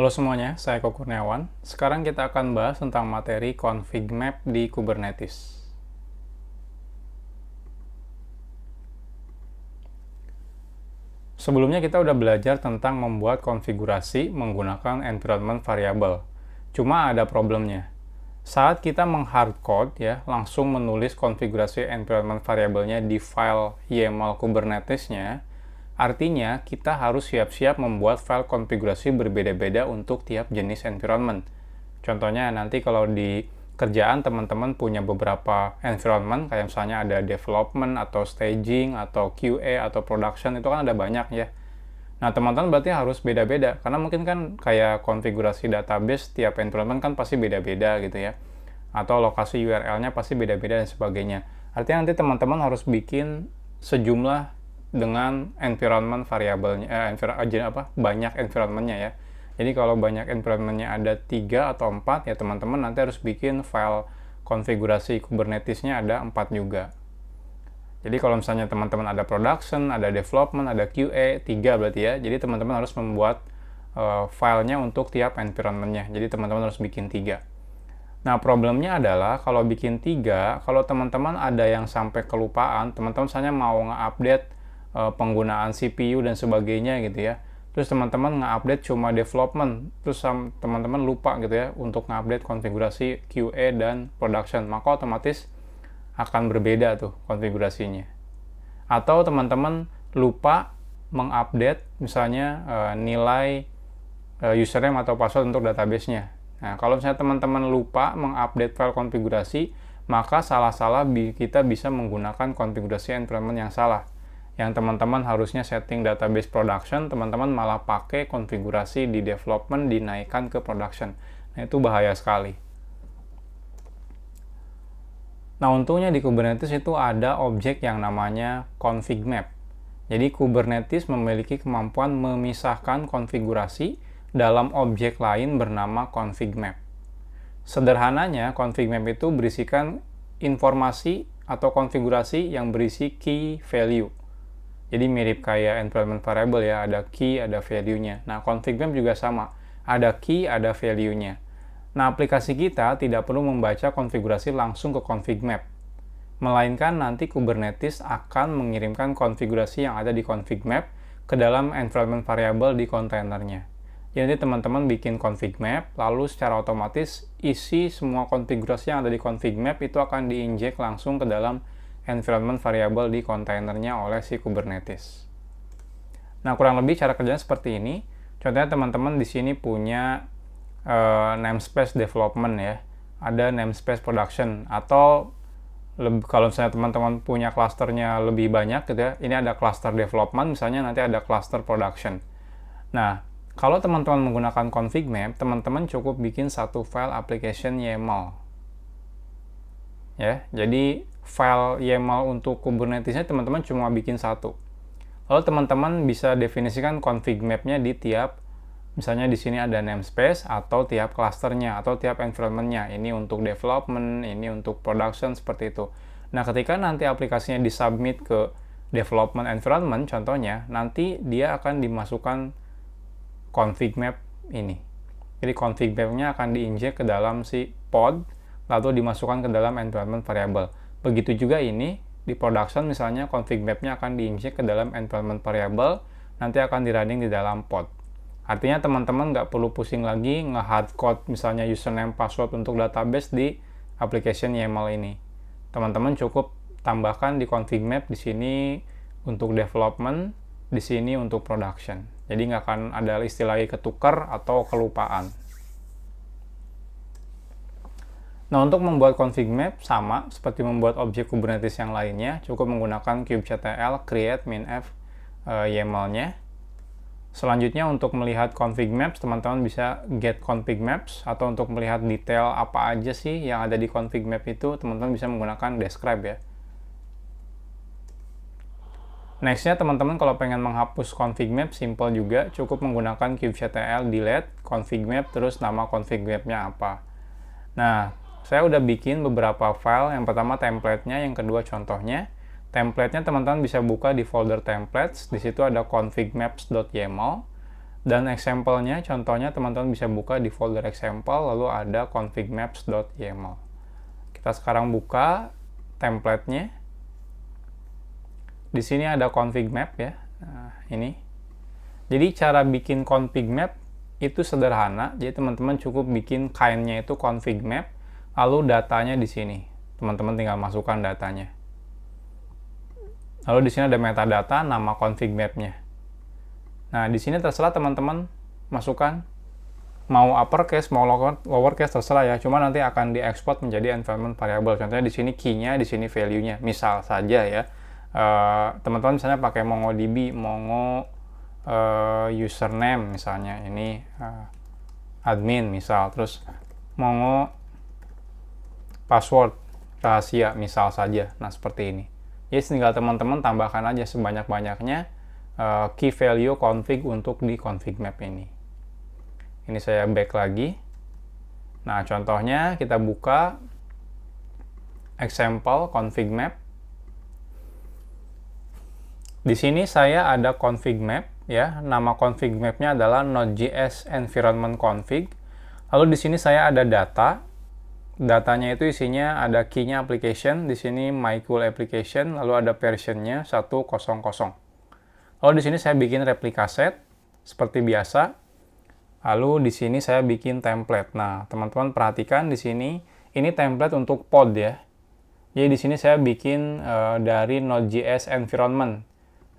Halo semuanya, saya Eko Kurniawan. Sekarang kita akan bahas tentang materi config map di Kubernetes. Sebelumnya kita udah belajar tentang membuat konfigurasi menggunakan environment variable. Cuma ada problemnya. Saat kita menghardcode ya, langsung menulis konfigurasi environment variable-nya di file YAML Kubernetes-nya, artinya kita harus siap-siap membuat file konfigurasi berbeda-beda untuk tiap jenis environment. Contohnya nanti kalau di kerjaan teman-teman punya beberapa environment, kayak misalnya ada development atau staging atau QA atau production, itu kan ada banyak ya. Nah, teman-teman berarti harus beda-beda, karena mungkin kan kayak konfigurasi database tiap environment kan pasti beda-beda gitu ya. Atau lokasi URL-nya pasti beda-beda dan sebagainya. Artinya nanti teman-teman harus bikin sejumlah dengan environment variabelnya, banyak environment-nya ya. Jadi kalau banyak environment-nya ada 3 atau 4, ya teman-teman nanti harus bikin file konfigurasi Kubernetes-nya ada 4 juga. Jadi kalau misalnya teman-teman ada production, ada development, ada QA, 3 berarti ya. Jadi teman-teman harus membuat filenya untuk tiap environment-nya. Jadi teman-teman harus bikin 3. Nah, problemnya adalah kalau bikin 3, kalau teman-teman ada yang sampai kelupaan, teman-teman misalnya mau nge-update penggunaan CPU dan sebagainya gitu ya. Terus teman-teman nge-update cuma development, terus teman-teman lupa gitu ya untuk nge-update konfigurasi QA dan production, maka otomatis akan berbeda tuh konfigurasinya. Atau teman-teman lupa mengupdate misalnya nilai username atau password untuk database-nya. Nah, kalau misalnya teman-teman lupa mengupdate file konfigurasi, maka salah-salah kita bisa menggunakan konfigurasi environment yang salah. Yang teman-teman harusnya setting database production, teman-teman malah pakai konfigurasi di development dinaikkan ke production. Nah, itu bahaya sekali. Nah, untungnya di Kubernetes itu ada objek yang namanya config map. Jadi Kubernetes memiliki kemampuan memisahkan konfigurasi dalam objek lain bernama config map. Sederhananya, config map itu berisikan informasi atau konfigurasi yang berisi key value. Jadi mirip kayak environment variable ya, ada key, ada value-nya. Nah, config map juga sama, ada key, ada value-nya. Nah, aplikasi kita tidak perlu membaca konfigurasi langsung ke config map, melainkan nanti Kubernetes akan mengirimkan konfigurasi yang ada di config map ke dalam environment variable di kontainernya. Jadi teman-teman bikin config map, lalu secara otomatis isi semua konfigurasi yang ada di config map itu akan diinjek langsung ke dalam environment variable di kontainernya oleh si Kubernetes. Nah, kurang lebih cara kerjanya seperti ini. Contohnya teman-teman di sini punya namespace development ya, ada namespace production, atau kalau misalnya teman-teman punya klasternya lebih banyak gitu ya, ini ada cluster development, misalnya nanti ada cluster production. Nah, kalau teman-teman menggunakan config map, teman-teman cukup bikin satu file application YAML ya. Jadi file YAML untuk Kubernetes-nya teman-teman cuma bikin satu. Lalu teman-teman bisa definisikan config map-nya di tiap, misalnya di sini ada namespace atau tiap clusternya atau tiap environment-nya. Ini untuk development, ini untuk production, seperti itu. Nah, ketika nanti aplikasinya disubmit ke development environment, contohnya, nanti dia akan dimasukkan config map ini. Jadi config map-nya akan diinjek ke dalam si pod, lalu dimasukkan ke dalam environment variable. Begitu juga ini, di production misalnya config map-nya akan diinjek ke dalam environment variable, nanti akan di-running di dalam pod. Artinya teman-teman nggak perlu pusing lagi nge-hardcode misalnya username password untuk database di application YAML ini. Teman-teman cukup tambahkan di config map di sini untuk development, di sini untuk production. Jadi nggak akan ada istilah lagi ketukar atau kelupaan. Nah, untuk membuat config map sama seperti membuat objek Kubernetes yang lainnya, cukup menggunakan kubectl create minf YAML-nya. Selanjutnya untuk melihat config maps, teman-teman bisa get config maps, atau untuk melihat detail apa aja sih yang ada di config map itu, teman-teman bisa menggunakan describe ya. Nextnya teman-teman kalau pengen menghapus config map, simple juga, cukup menggunakan kubectl delete config map, terus nama config mapnya apa. Nah, saya udah bikin beberapa file, yang pertama template-nya, yang kedua contohnya. Template-nya teman-teman bisa buka di folder templates, di situ ada config maps.yaml. Dan example-nya, contohnya teman-teman bisa buka di folder example, lalu ada config.maps.yml. Kita sekarang buka template-nya. Di sini ada config map ya. Nah, ini. Jadi cara bikin config map itu sederhana. Jadi teman-teman cukup bikin kind-nya itu config map, lalu datanya di sini. Teman-teman tinggal masukkan datanya. Lalu di sini ada metadata, nama config map-nya. Nah, di sini terserah teman-teman masukkan mau uppercase, mau lowercase terserah ya. Cuma nanti akan diekspor menjadi environment variable. Contohnya di sini key-nya, di sini value-nya. Misal saja ya, teman-teman misalnya pakai MongoDB, username misalnya ini admin misal, terus Mongo password rahasia misal saja. Nah, seperti ini. Jadi tinggal teman-teman tambahkan aja sebanyak-banyaknya key value config untuk di config map ini. Ini saya back lagi. Nah, contohnya kita buka example config map. Di sini saya ada config map ya. Nama config map-nya adalah Node.js environment config. Lalu di sini saya ada data. Datanya itu isinya ada key-nya application, di sini my cool application, lalu ada version-nya 100. Lalu di sini saya bikin replika set seperti biasa. Lalu di sini saya bikin template. Nah, teman-teman perhatikan di sini ini template untuk pod ya. Jadi di sini saya bikin dari Node.js environment.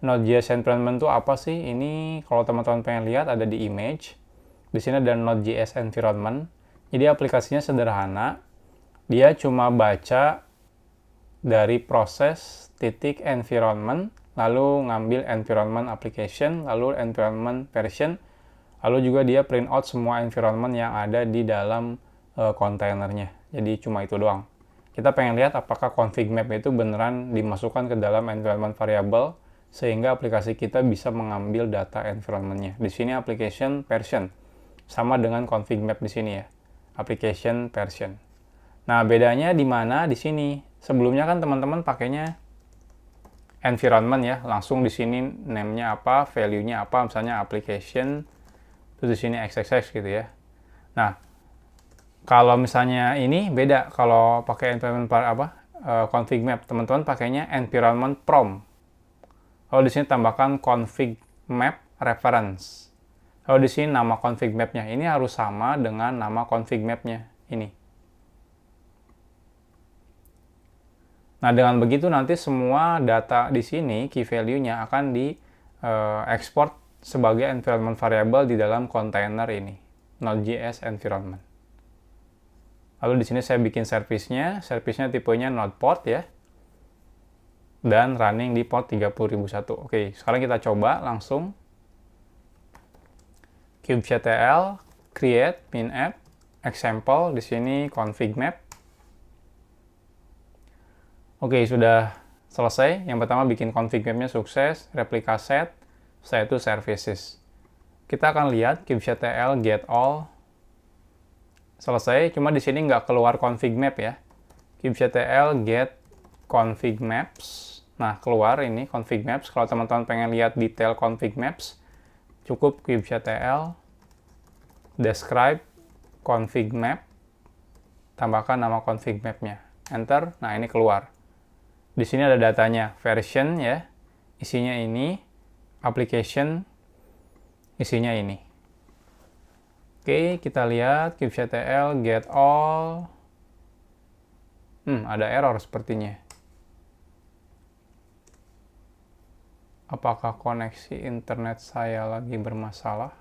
Node.js environment itu apa sih? Ini kalau teman-teman pengen lihat ada di image. Di sini ada Node.js environment. Jadi aplikasinya sederhana. Dia cuma baca dari proses titik environment, lalu ngambil environment application, lalu environment version, lalu juga dia print out semua environment yang ada di dalam kontainernya. Jadi cuma itu doang. Kita pengen lihat apakah config map itu beneran dimasukkan ke dalam environment variable, sehingga aplikasi kita bisa mengambil data environment-nya. Di sini application version, sama dengan config map di sini ya, application version. Nah, bedanya di mana? Di sini. Sebelumnya kan teman-teman pakainya environment ya, langsung di sini name-nya apa, value-nya apa, misalnya application, terus di sini xxx gitu ya. Nah, kalau misalnya ini beda, kalau pakai environment config map, teman-teman pakainya environment prom. Lalu di sini tambahkan config map reference. Lalu di sini nama config map-nya ini harus sama dengan nama config map-nya ini. Nah, dengan begitu nanti semua data di sini, key value-nya akan diekspor sebagai environment variable di dalam kontainer ini, Node.js environment. Lalu di sini saya bikin service-nya tipenya Node port ya, dan running di port 30001. Oke, sekarang kita coba langsung. kubectl, create, min app, example, di sini config map. Oke, sudah selesai. Yang pertama bikin config map-nya sukses, replika set, setelah itu services. Kita akan lihat kubectl get all selesai, cuma di sini nggak keluar config map ya. kubectl get config maps. Nah, keluar ini config maps. Kalau teman-teman pengen lihat detail config maps, cukup kubectl describe config map, tambahkan nama config map-nya. Enter. Nah, ini keluar. Di sini ada datanya, version ya, isinya ini, application, isinya ini. Oke, kita lihat kubectl get all. Ada error sepertinya. Apakah koneksi internet saya lagi bermasalah?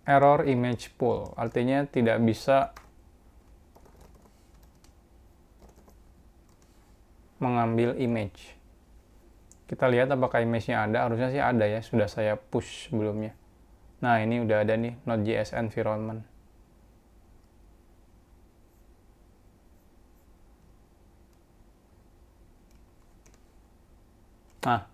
Error image pool, artinya tidak bisa mengambil image. Kita lihat apakah image-nya ada, harusnya sih ada ya, sudah saya push sebelumnya. Nah, ini udah ada nih, Node.js environment. Nah,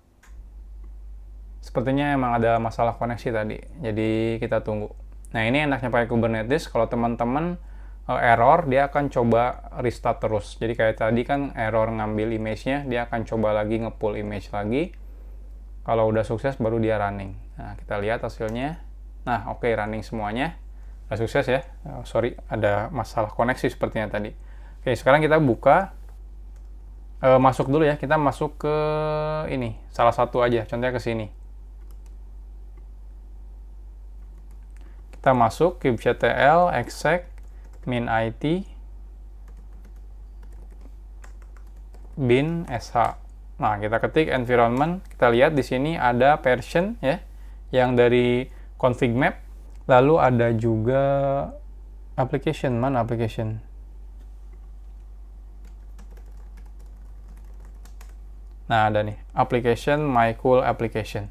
Sepertinya emang ada masalah koneksi tadi, jadi kita tunggu. Nah, ini enaknya pakai Kubernetes, kalau teman-teman error, dia akan coba restart terus. Jadi kayak tadi kan error ngambil image-nya, dia akan coba lagi nge-pull image lagi. Kalau udah sukses, baru dia running. Nah, kita lihat hasilnya. Nah, oke, running semuanya. Udah sukses ya. Sorry, ada masalah koneksi sepertinya tadi. Oke, sekarang kita buka. Masuk dulu ya, kita masuk ke ini. Salah satu aja, contohnya ke sini. Kita masuk kubectl exec min it bin sh. Nah, kita ketik environment, kita lihat di sini ada version ya yang dari config map, lalu ada juga application. Mana application? Nah, ada nih, application my cool application.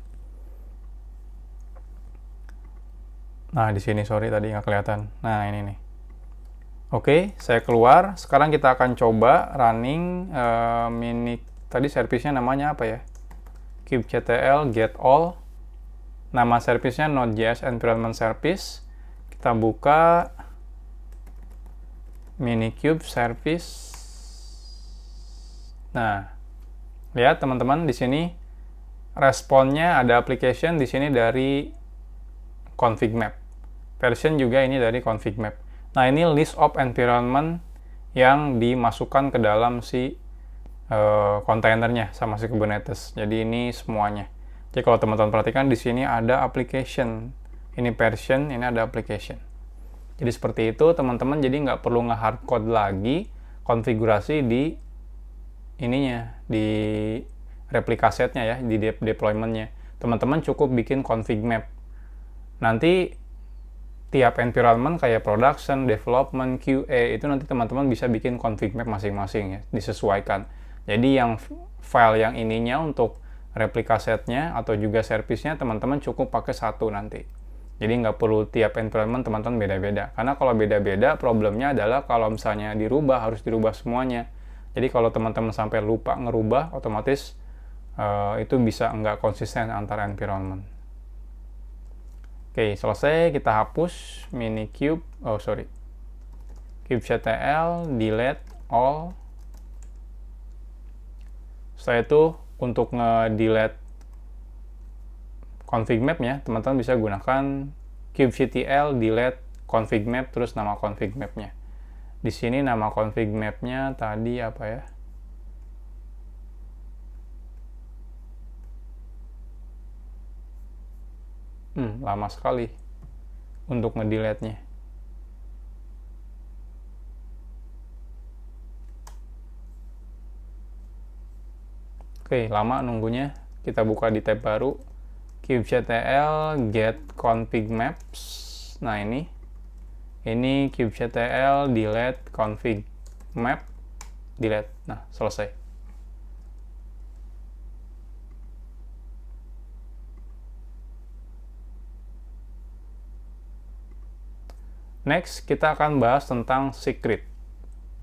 Nah, di sini sorry tadi nggak kelihatan. Nah, ini nih. Oke, saya keluar. Sekarang kita akan coba running mini. Tadi service-nya namanya apa ya? kubectl get all. Nama service-nya Node.js environment service. Kita buka minikube service. Nah, lihat teman-teman di sini responnya ada application di sini dari config map. Version juga ini dari config map. Nah, ini list of environment yang dimasukkan ke dalam si kontainernya sama si Kubernetes. Jadi ini semuanya. Jadi kalau teman-teman perhatikan di sini ada application. Ini version, ini ada application. Jadi seperti itu teman-teman, jadi nggak perlu nge-hardcode lagi konfigurasi di ininya, di replika setnya ya, di deployment-nya. Teman-teman cukup bikin config map. Nanti tiap environment kayak production, development, QA itu nanti teman-teman bisa bikin config map masing-masing ya, disesuaikan. Jadi yang file yang ininya untuk replika setnya atau juga service-nya teman-teman cukup pakai satu nanti. Jadi nggak perlu tiap environment teman-teman beda-beda. Karena kalau beda-beda problemnya adalah kalau misalnya dirubah harus dirubah semuanya. Jadi kalau teman-teman sampai lupa ngerubah, otomatis itu bisa nggak konsisten antara environment. Oke, selesai. Kita hapus minikube. kubectl delete all. Setelah itu untuk nge-delete config map-nya, teman-teman bisa gunakan kubectl delete config map terus nama config map-nya. Di sini nama config map-nya tadi apa ya? Lama sekali untuk ngedelete-nya. Oke, lama nunggunya. Kita buka di tab baru. kubectl get config maps. Nah, ini kubectl delete config map delete. Nah, selesai. Next, kita akan bahas tentang secret.